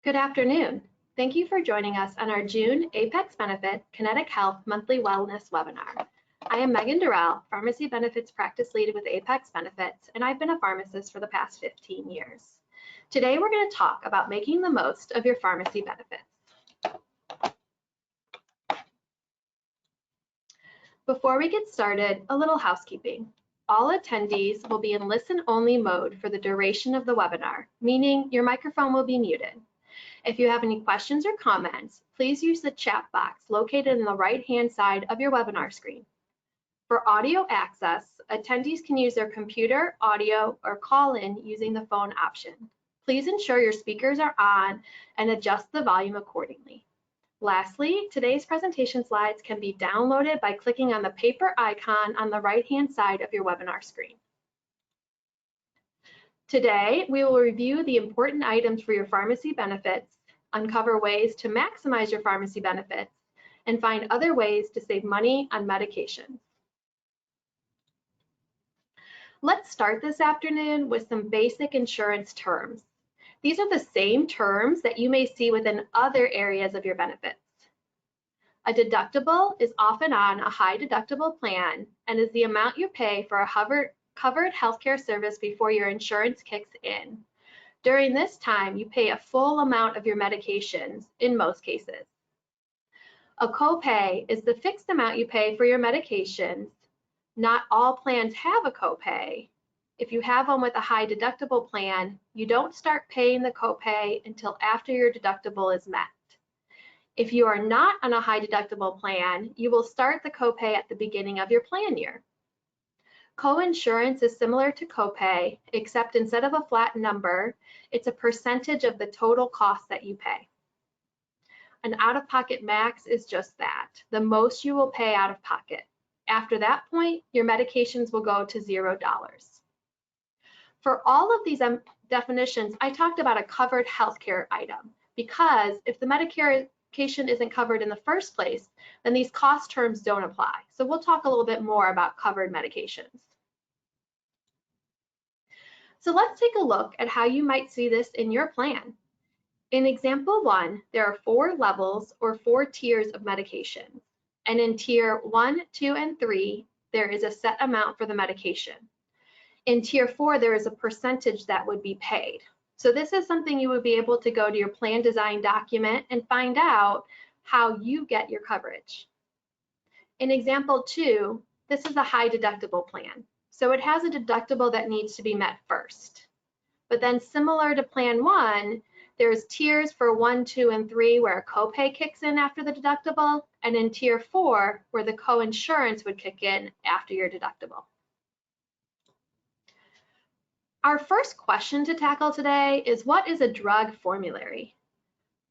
Good afternoon. Thank you for joining us on our June Apex Benefit Kinetiq Health Monthly Wellness Webinar. I am Megan Dorrell, Pharmacy Benefits Practice Lead with Apex Benefits, and I've been a pharmacist for the past 15 years. Today, we're going to talk about making the most of your pharmacy benefits. Before we get started, a little housekeeping. All attendees will be in listen-only mode for the duration of the webinar, meaning your microphone will be muted. If you have any questions or comments, please use the chat box located on the right-hand side of your webinar screen. For audio access, attendees can use their computer, audio, or call in using the phone option. Please ensure your speakers are on and adjust the volume accordingly. Lastly, today's presentation slides can be downloaded by clicking on the paper icon on the right-hand side of your webinar screen. Today, we will review the important items for your pharmacy benefits, uncover ways to maximize your pharmacy benefits, and find other ways to save money on medications. Let's start this afternoon with some basic insurance terms. These are the same terms that you may see within other areas of your benefits. A deductible is often on a high deductible plan and is the amount you pay for a covered healthcare service before your insurance kicks in. During this time, you pay a full amount of your medications in most cases. A copay is the fixed amount you pay for your medications. Not all plans have a copay. If you have one with a high deductible plan, you don't start paying the copay until after your deductible is met. If you are not on a high deductible plan, you will start the copay at the beginning of your plan year. Coinsurance is similar to copay, except instead of a flat number, it's a percentage of the total cost that you pay. An out-of-pocket max is just that, the most you will pay out of pocket. After that point, your medications will go to $0. For all of these definitions, I talked about a covered healthcare item because if the medication isn't covered in the first place, then these cost terms don't apply. So we'll talk a little bit more about covered medications. So let's take a look at how you might see this in your plan. In example 1, there are 4 levels or 4 tiers of medication. And in tier 1, 2, and 3, there is a set amount for the medication. In tier 4, there is a percentage that would be paid. So this is something you would be able to go to your plan design document and find out how you get your coverage. In example 2, this is a high deductible plan. So it has a deductible that needs to be met first. But then similar to plan 1, there's tiers for 1, 2, and 3 where a copay kicks in after the deductible, and in tier 4 where the coinsurance would kick in after your deductible. Our first question to tackle today is, what is a drug formulary?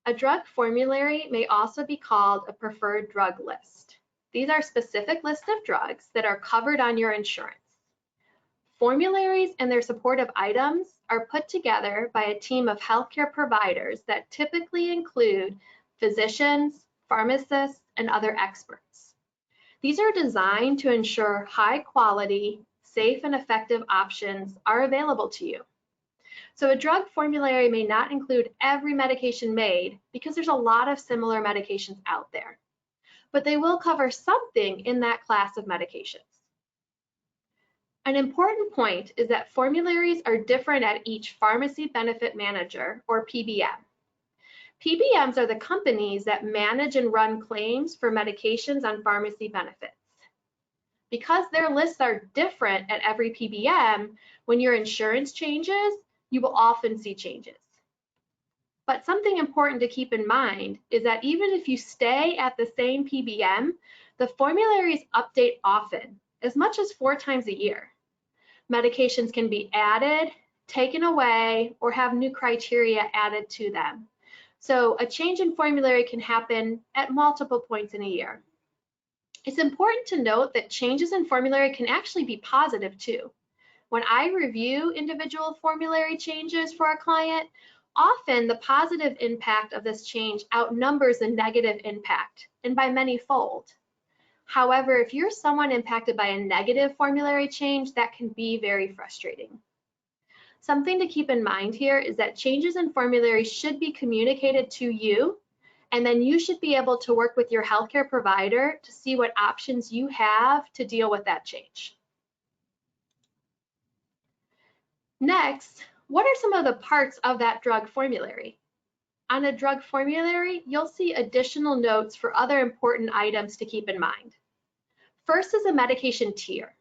A drug formulary may also be called a preferred drug list. These are specific lists of drugs that are covered on your insurance. Formularies and their supportive items are put together by a team of healthcare providers that typically include physicians, pharmacists, and other experts. These are designed to ensure high quality, safe and effective options are available to you. So a drug formulary may not include every medication made because there's a lot of similar medications out there, but they will cover something in that class of medications. An important point is that formularies are different at each pharmacy benefit manager, or PBM. PBMs are the companies that manage and run claims for medications on pharmacy benefits. Because their lists are different at every PBM, when your insurance changes, you will often see changes. But something important to keep in mind is that even if you stay at the same PBM, the formularies update often, as much as 4 times a year. Medications can be added, taken away, or have new criteria added to them. So a change in formulary can happen at multiple points in a year. It's important to note that changes in formulary can actually be positive too. When I review individual formulary changes for a client, often the positive impact of this change outnumbers the negative impact, and by many-fold. However, if you're someone impacted by a negative formulary change, that can be very frustrating. Something to keep in mind here is that changes in formulary should be communicated to you, and then you should be able to work with your healthcare provider to see what options you have to deal with that change. Next, what are some of the parts of that drug formulary? On a drug formulary, you'll see additional notes for other important items to keep in mind. First is a medication tier.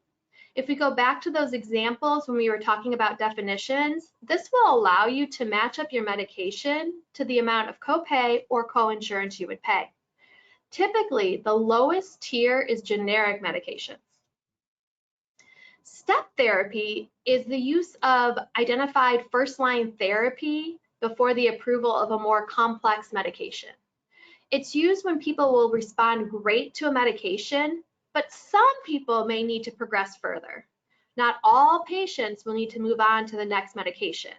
If we go back to those examples when we were talking about definitions, this will allow you to match up your medication to the amount of copay or coinsurance you would pay. Typically, the lowest tier is generic medications. Step therapy is the use of identified first-line therapy before the approval of a more complex medication. It's used when people will respond great to a medication, but some people may need to progress further. Not all patients will need to move on to the next medication.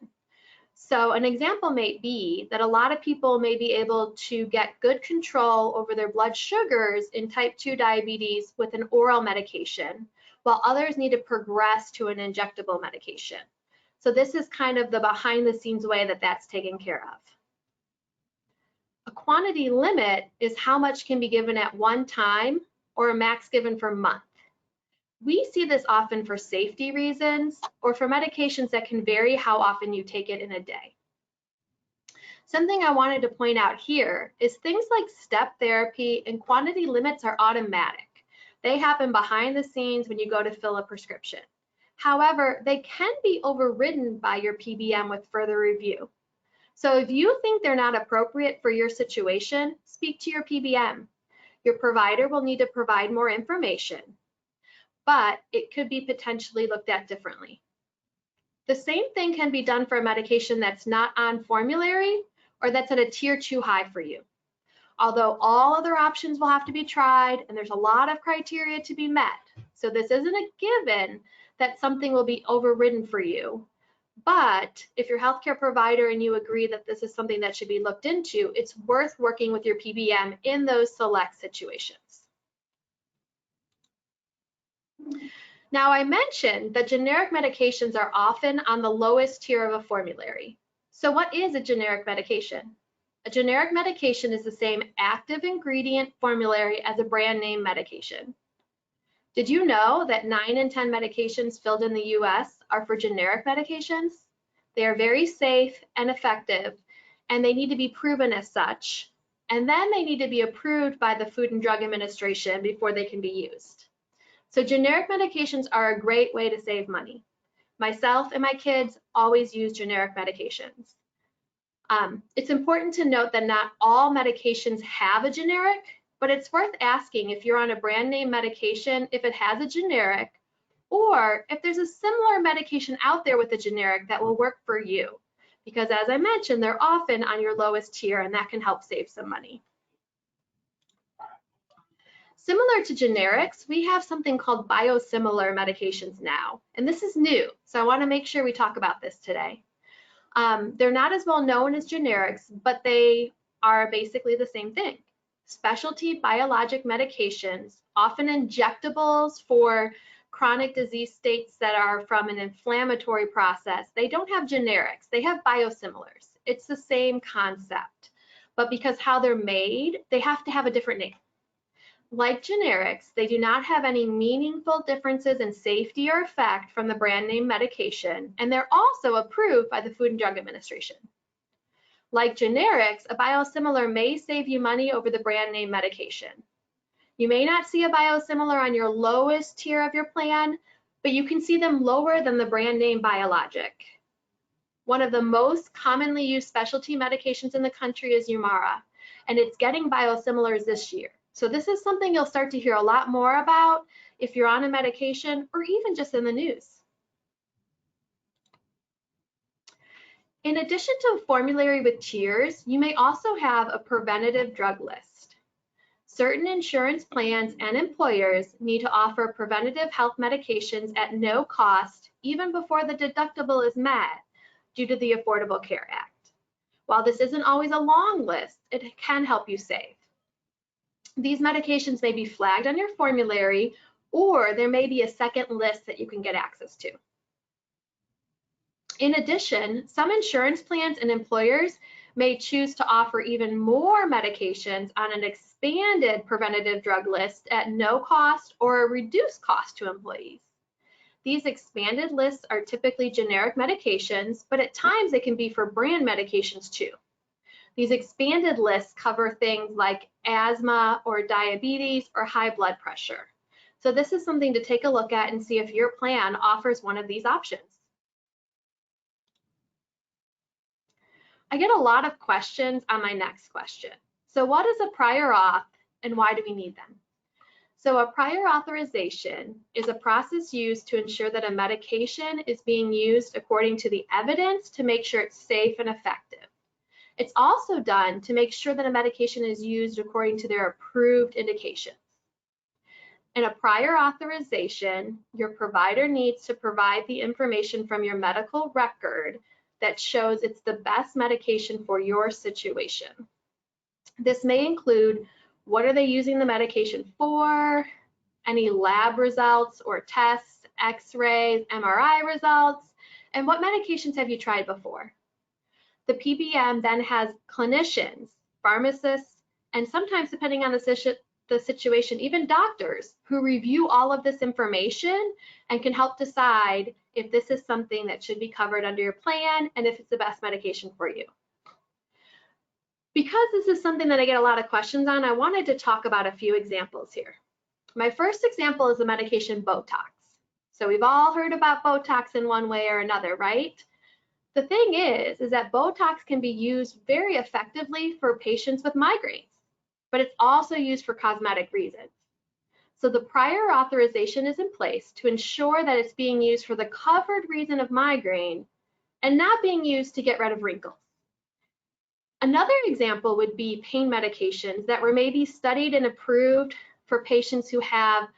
So an example may be that a lot of people may be able to get good control over their blood sugars in type 2 diabetes with an oral medication, while others need to progress to an injectable medication. So this is kind of the behind the scenes way that that's taken care of. A quantity limit is how much can be given at one time or a max given per month. We see this often for safety reasons or for medications that can vary how often you take it in a day. Something I wanted to point out here is things like step therapy and quantity limits are automatic. They happen behind the scenes when you go to fill a prescription. However, they can be overridden by your PBM with further review. So if you think they're not appropriate for your situation, speak to your PBM. Your provider will need to provide more information, but it could be potentially looked at differently. The same thing can be done for a medication that's not on formulary or that's at a tier too high for you. Although all other options will have to be tried and there's a lot of criteria to be met. So this isn't a given that something will be overridden for you. But if your healthcare provider and you agree that this is something that should be looked into, it's worth working with your PBM in those select situations. Now, I mentioned that generic medications are often on the lowest tier of a formulary. So what is a generic medication? A generic medication is the same active ingredient formulary as a brand name medication. Did you know that 9 in 10 medications filled in the US are for generic medications? They are very safe and effective, and they need to be proven as such. And then they need to be approved by the Food and Drug Administration before they can be used. So generic medications are a great way to save money. Myself and my kids always use generic medications. It's important to note that not all medications have a generic, but it's worth asking if you're on a brand name medication if it has a generic, or if there's a similar medication out there with a generic that will work for you. Because as I mentioned, they're often on your lowest tier and that can help save some money. Similar to generics, we have something called biosimilar medications now, and this is new, so I want to make sure we talk about this today. They're not as well known as generics, but they are basically the same thing. Specialty biologic medications, often injectables for chronic disease states that are from an inflammatory process. They don't have generics, they have biosimilars. It's the same concept, but because how they're made, they have to have a different name. Like generics, they do not have any meaningful differences in safety or effect from the brand name medication, and they're also approved by the Food and Drug Administration. Like generics, a biosimilar may save you money over the brand name medication. You may not see a biosimilar on your lowest tier of your plan, but you can see them lower than the brand name biologic. One of the most commonly used specialty medications in the country is Humira, and it's getting biosimilars this year. So this is something you'll start to hear a lot more about if you're on a medication or even just in the news. In addition to a formulary with tiers, you may also have a preventative drug list. Certain insurance plans and employers need to offer preventative health medications at no cost, even before the deductible is met, due to the Affordable Care Act. While this isn't always a long list, it can help you save. These medications may be flagged on your formulary, or there may be a second list that you can get access to. In addition, some insurance plans and employers may choose to offer even more medications on an expanded preventative drug list at no cost or a reduced cost to employees. These expanded lists are typically generic medications, but at times they can be for brand medications too. These expanded lists cover things like asthma or diabetes or high blood pressure. So this is something to take a look at and see if your plan offers one of these options. I get a lot of questions on my next question. So what is a prior auth and why do we need them? So a prior authorization is a process used to ensure that a medication is being used according to the evidence to make sure it's safe and effective. It's also done to make sure that a medication is used according to their approved indications. In a prior authorization, your provider needs to provide the information from your medical record that shows it's the best medication for your situation. This may include what are they using the medication for, any lab results or tests, x-rays, MRI results, and what medications have you tried before. The PBM then has clinicians, pharmacists, and sometimes depending on the situation, even doctors who review all of this information and can help decide if this is something that should be covered under your plan and if it's the best medication for you. Because this is something that I get a lot of questions on, I wanted to talk about a few examples here. My first example is the medication Botox. So we've all heard about Botox in one way or another, right? The thing is that Botox can be used very effectively for patients with migraines, but it's also used for cosmetic reasons. So the prior authorization is in place to ensure that it's being used for the covered reason of migraine and not being used to get rid of wrinkles. Another example would be pain medications that were maybe studied and approved for patients who have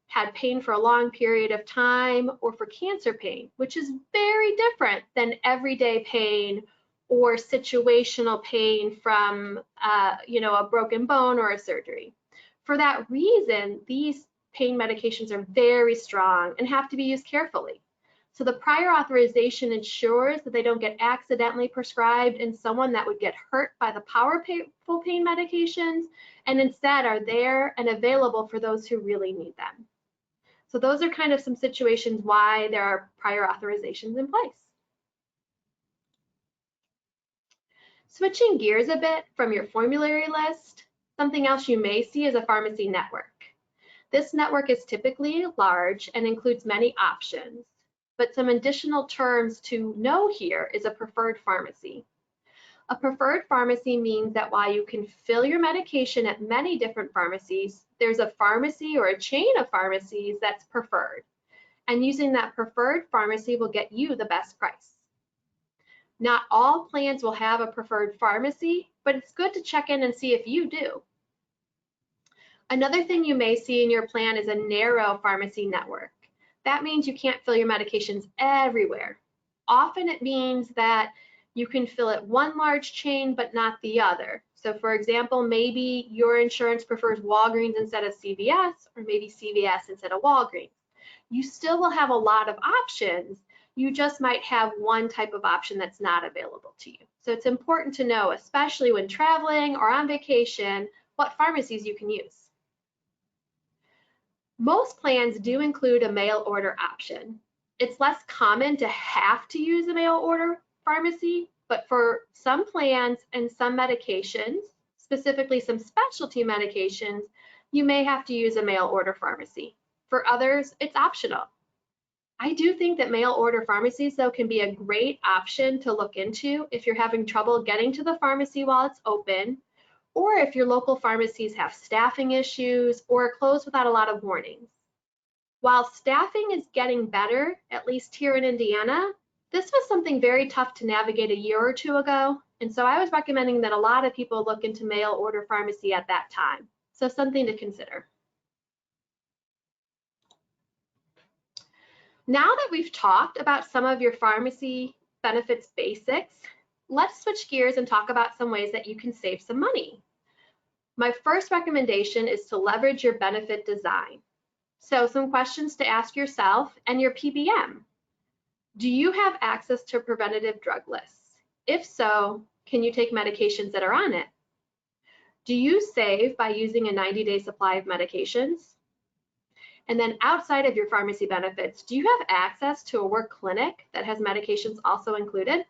had pain for a long period of time or for cancer pain, which is very different than everyday pain or situational pain from a broken bone or a surgery. For that reason, these pain medications are very strong and have to be used carefully. So the prior authorization ensures that they don't get accidentally prescribed in someone that would get hurt by the powerful pain medications, and instead are there and available for those who really need them. So those are kind of some situations why there are prior authorizations in place. Switching gears a bit from your formulary list, something else you may see is a pharmacy network. This network is typically large and includes many options, but some additional terms to know here is a preferred pharmacy. A preferred pharmacy means that while you can fill your medication at many different pharmacies, there's a pharmacy or a chain of pharmacies that's preferred. And using that preferred pharmacy will get you the best price. Not all plans will have a preferred pharmacy, but it's good to check in and see if you do. Another thing you may see in your plan is a narrow pharmacy network. That means you can't fill your medications everywhere. Often it means that you can fill at one large chain but not the other. So for example, maybe your insurance prefers Walgreens instead of CVS, or maybe CVS instead of Walgreens. You still will have a lot of options. You just might have one type of option that's not available to you. So it's important to know, especially when traveling or on vacation, what pharmacies you can use. Most plans do include a mail order option. It's less common to have to use a mail order pharmacy, but for some plans and some medications, specifically some specialty medications, you may have to use a mail order pharmacy. For others, it's optional. I do think that mail order pharmacies, though, can be a great option to look into if you're having trouble getting to the pharmacy while it's open, or if your local pharmacies have staffing issues or close without a lot of warnings. While staffing is getting better, at least here in Indiana, this was something very tough to navigate a year or two ago, and so I was recommending that a lot of people look into mail order pharmacy at that time. So something to consider. Now that we've talked about some of your pharmacy benefits basics, let's switch gears and talk about some ways that you can save some money. My first recommendation is to leverage your benefit design. So some questions to ask yourself and your PBM. Do you have access to preventative drug lists? If so, can you take medications that are on it? Do you save by using a 90-day supply of medications? And then outside of your pharmacy benefits, do you have access to a work clinic that has medications also included?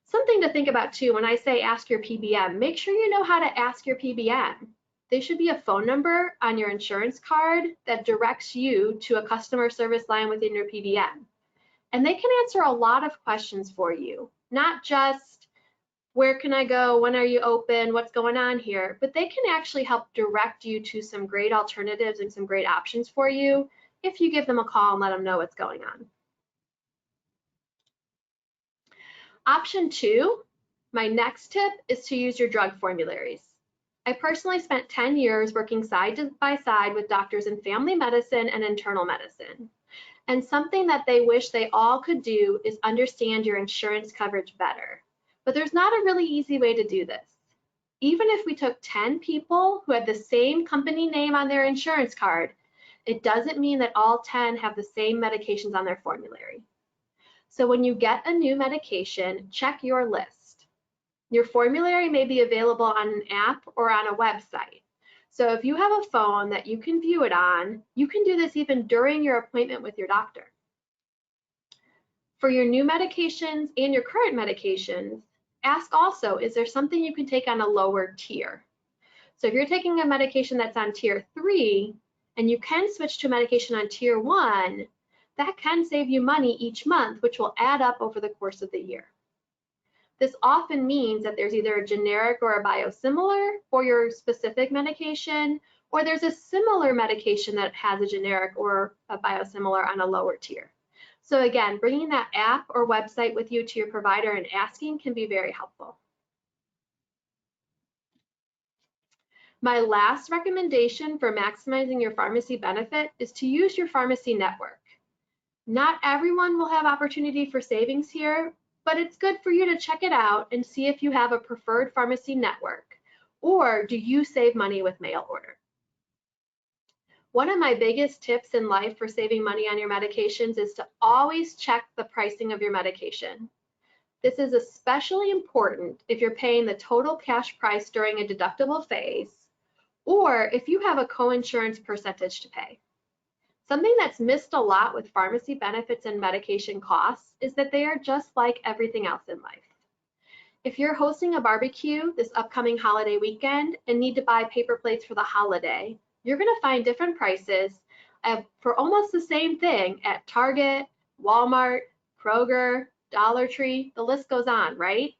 Something to think about too, when I say ask your PBM, make sure you know how to ask your PBM. There should be a phone number on your insurance card that directs you to a customer service line within your PBM. And they can answer a lot of questions for you, not just where can I go, when are you open, what's going on here, but they can actually help direct you to some great alternatives and some great options for you if you give them a call and let them know what's going on. Option 2, my next tip is to use your drug formularies. I personally spent 10 years working side by side with doctors in family medicine and internal medicine. And something that they wish they all could do is understand your insurance coverage better. But there's not a really easy way to do this. Even if we took 10 people who had the same company name on their insurance card, it doesn't mean that all 10 have the same medications on their formulary. So when you get a new medication, check your list. Your formulary may be available on an app or on a website. So if you have a phone that you can view it on, you can do this even during your appointment with your doctor. For your new medications and your current medications, ask also, is there something you can take on a lower tier? So if you're taking a medication that's on tier 3 and you can switch to medication on tier 1, that can save you money each month, which will add up over the course of the year. This often means that there's either a generic or a biosimilar for your specific medication, or there's a similar medication that has a generic or a biosimilar on a lower tier. So again, bringing that app or website with you to your provider and asking can be very helpful. My last recommendation for maximizing your pharmacy benefit is to use your pharmacy network. Not everyone will have opportunity for savings here, but it's good for you to check it out and see if you have a preferred pharmacy network, or do you save money with mail order? One of my biggest tips in life for saving money on your medications is to always check the pricing of your medication. This is especially important if you're paying the total cash price during a deductible phase, or if you have a co-insurance percentage to pay. Something that's missed a lot with pharmacy benefits and medication costs is that they are just like everything else in life. If you're hosting a barbecue this upcoming holiday weekend and need to buy paper plates for the holiday, you're going to find different prices for almost the same thing at Target, Walmart, Kroger, Dollar Tree, the list goes on, right?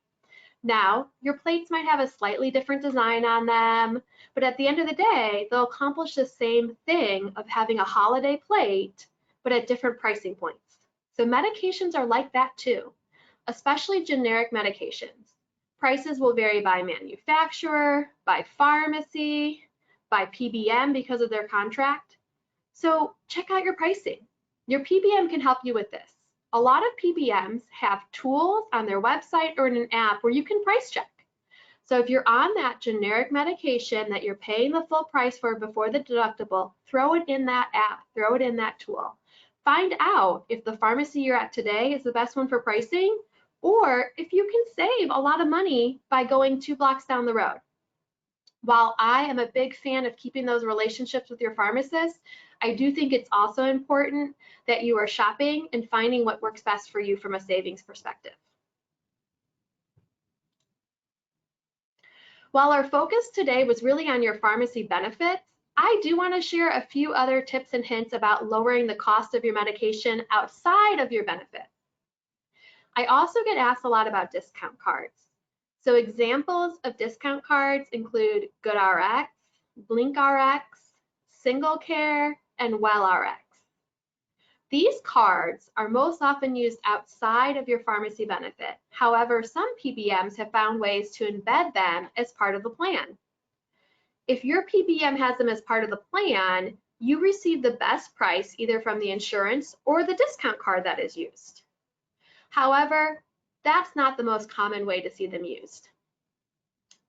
Now, your plates might have a slightly different design on them, but at the end of the day, they'll accomplish the same thing of having a holiday plate, but at different pricing points. So medications are like that too, especially generic medications. Prices will vary by manufacturer, by pharmacy, by PBM because of their contract. So check out your pricing. Your PBM can help you with this. A lot of PBMs have tools on their website or in an app where you can price check. So if you're on that generic medication that you're paying the full price for before the deductible, throw it in that app, throw it in that tool. Find out if the pharmacy you're at today is the best one for pricing, or if you can save a lot of money by going 2 blocks down the road. While I am a big fan of keeping those relationships with your pharmacist, I do think it's also important that you are shopping and finding what works best for you from a savings perspective. While our focus today was really on your pharmacy benefits, I do want to share a few other tips and hints about lowering the cost of your medication outside of your benefits. I also get asked a lot about discount cards. So examples of discount cards include GoodRx, BlinkRx, SingleCare, and WellRx. These cards are most often used outside of your pharmacy benefit. However, some PBMs have found ways to embed them as part of the plan. If your PBM has them as part of the plan, you receive the best price either from the insurance or the discount card that is used. However, that's not the most common way to see them used.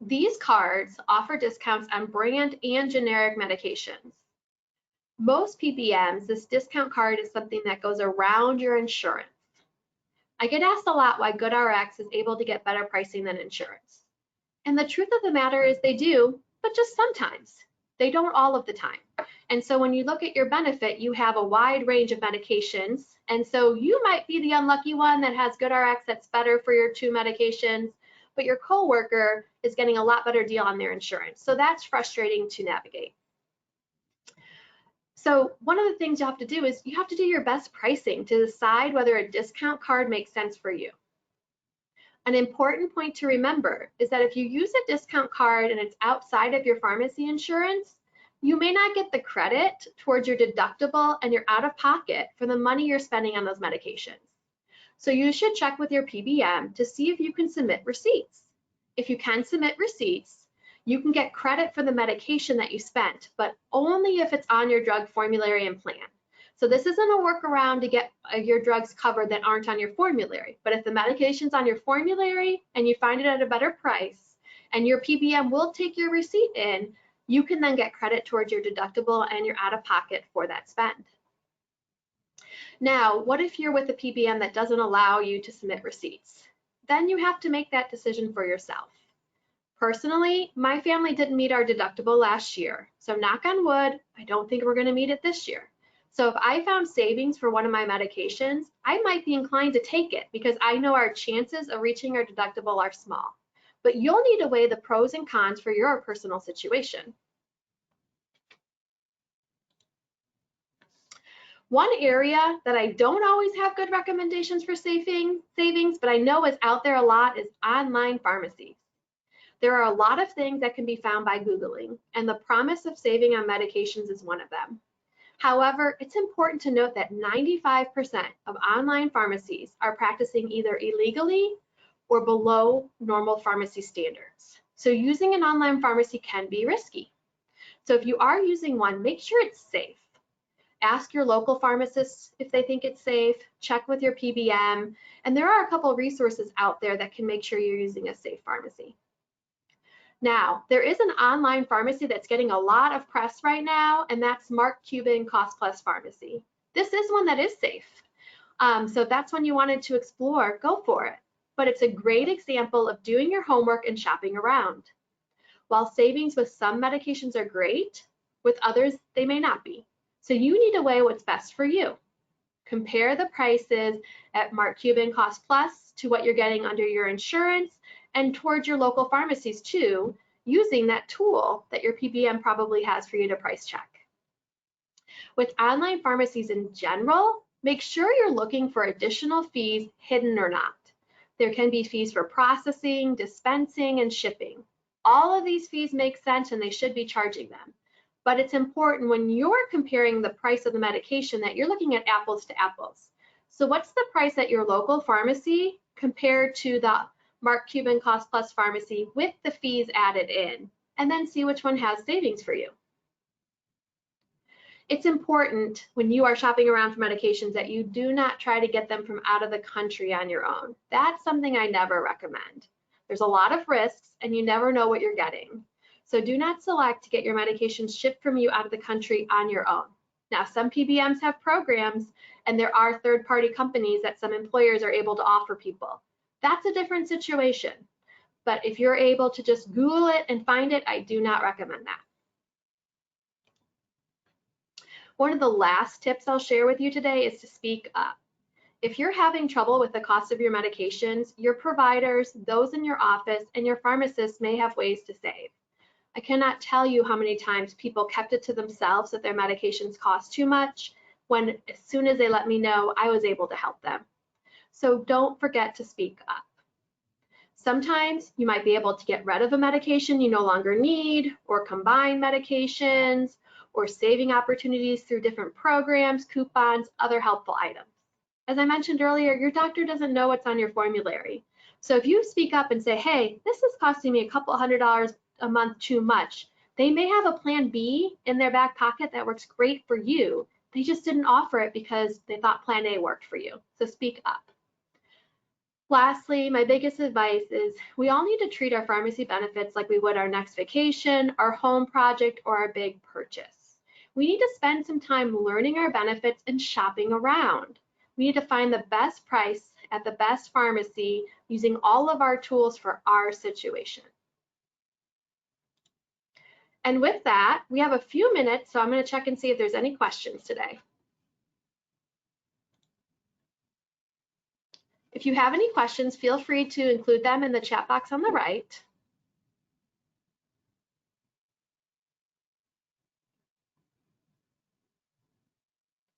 These cards offer discounts on brand and generic medications. Most PBMs, this discount card is something that goes around your insurance. I get asked a lot why GoodRx is able to get better pricing than insurance. And the truth of the matter is they do, but just sometimes. They don't all of the time. And so when you look at your benefit, you have a wide range of medications. And so you might be the unlucky one that has GoodRx that's better for your 2 medications, but your coworker is getting a lot better deal on their insurance. So that's frustrating to navigate. So one of the things you have to do is you have to do your best pricing to decide whether a discount card makes sense for you. An important point to remember is that if you use a discount card and it's outside of your pharmacy insurance, you may not get the credit towards your deductible and your out-of-pocket for the money you're spending on those medications. So you should check with your PBM to see if you can submit receipts. If you can submit receipts, you can get credit for the medication that you spent, but only if it's on your drug formulary and plan. So this isn't a workaround to get your drugs covered that aren't on your formulary. But if the medication's on your formulary and you find it at a better price and your PBM will take your receipt in, you can then get credit towards your deductible and your out-of-pocket for that spend. Now, what if you're with a PBM that doesn't allow you to submit receipts? Then you have to make that decision for yourself. Personally, my family didn't meet our deductible last year. So knock on wood, I don't think we're going to meet it this year. So if I found savings for one of my medications, I might be inclined to take it because I know our chances of reaching our deductible are small. But you'll need to weigh the pros and cons for your personal situation. One area that I don't always have good recommendations for savings, but I know is out there a lot is online pharmacies. There are a lot of things that can be found by Googling, and the promise of saving on medications is one of them. However, it's important to note that 95% of online pharmacies are practicing either illegally or below normal pharmacy standards. So using an online pharmacy can be risky. So if you are using one, make sure it's safe. Ask your local pharmacists if they think it's safe, check with your PBM, and there are a couple resources out there that can make sure you're using a safe pharmacy. Now, there is an online pharmacy that's getting a lot of press right now, and that's Mark Cuban Cost Plus Pharmacy. This is one that is safe. So if that's one you wanted to explore, go for it. But it's a great example of doing your homework and shopping around. While savings with some medications are great, with others, they may not be. So you need to weigh what's best for you. Compare the prices at Mark Cuban Cost Plus to what you're getting under your insurance and towards your local pharmacies too, using that tool that your PBM probably has for you to price check. With online pharmacies in general, make sure you're looking for additional fees, hidden or not. There can be fees for processing, dispensing, and shipping. All of these fees make sense and they should be charging them. But it's important when you're comparing the price of the medication that you're looking at apples to apples. So what's the price at your local pharmacy compared to the Mark Cuban Cost Plus Pharmacy with the fees added in, and then see which one has savings for you. It's important when you are shopping around for medications that you do not try to get them from out of the country on your own. That's something I never recommend. There's a lot of risks and you never know what you're getting. So do not select to get your medications shipped from you out of the country on your own. Now, some PBMs have programs and there are third-party companies that some employers are able to offer people. That's a different situation. But if you're able to just Google it and find it, I do not recommend that. One of the last tips I'll share with you today is to speak up. If you're having trouble with the cost of your medications, your providers, those in your office, and your pharmacists may have ways to save. I cannot tell you how many times people kept it to themselves that their medications cost too much, when as soon as they let me know, I was able to help them. So don't forget to speak up. Sometimes you might be able to get rid of a medication you no longer need, or combine medications, or saving opportunities through different programs, coupons, other helpful items. As I mentioned earlier, your doctor doesn't know what's on your formulary. So if you speak up and say, hey, this is costing me a couple $100 a month too much, they may have a plan B in their back pocket that works great for you. They just didn't offer it because they thought plan A worked for you. So speak up. Lastly, my biggest advice is we all need to treat our pharmacy benefits like we would our next vacation, our home project, or our big purchase. We need to spend some time learning our benefits and shopping around. We need to find the best price at the best pharmacy using all of our tools for our situation. And with that, we have a few minutes, so I'm going to check and see if there's any questions today. If you have any questions, feel free to include them in the chat box on the right.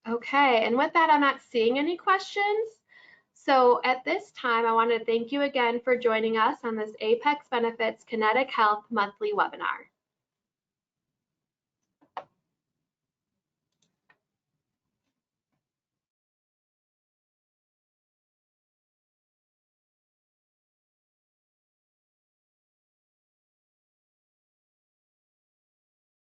Okay, and with that, I'm not seeing any questions. So at this time, I want to thank you again for joining us on this Apex Benefits Kinetiq Health monthly webinar.